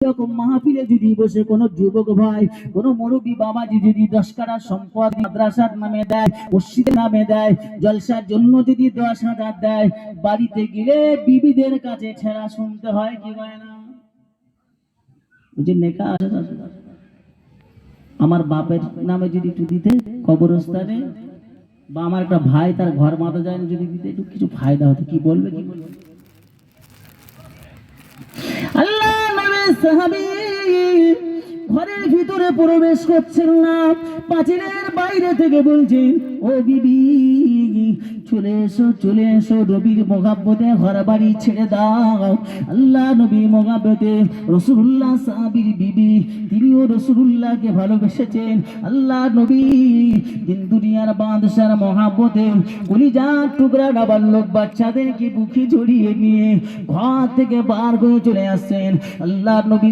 রকম মাহফিলে যদি বসে কোনো যুবক ভাই, কোনো মুরব্বী বাবাজি যদি 10 কাঠা সম্পদ মাদ্রাসার নামে দেয়, মসজিদের নামে দেয়, জলসার জন্য যদি 10,000 দেয়, বাড়িতে গেলে বিবিদের কাছে ছেঁড়া শুনতে হয় কি হয় না? বুঝে নেকা আছে না? আমার বাপের নামে যদি একটু দিতে কবরস্থানে, বা আমার একটা ভাই তার ঘর মাথা যায় যদি দিতে, একটু কিছু ফায়দা হতো। কি বলবে কি বলবে? আল্লাহ নবীর সাহাবী ঘরের ভিতরে প্রবেশ করছেন না, পাঁচিলের বাইরে থেকে বলছেন, ও বিবি চলে এসো, চলে এসো, নবীর মোহাব্বতে ঘর বাড়ি ছেড়ে দাও। আল্লাহ নবীর মোহাব্বতে রাসূলুল্লাহ সাহাবীর বিবি, তিনিও রাসূলুল্লাহকে ভালোবেসেছেন। আল্লাহ নবী দিন দুনিয়ার বাদশার মোহাব্বতে কলিজার টুকরা নাবালক বাচ্চাদেরকে বুকে জড়িয়ে নিয়ে ঘর থেকে বার হয়ে চলে আসছেন। আল্লাহ নবী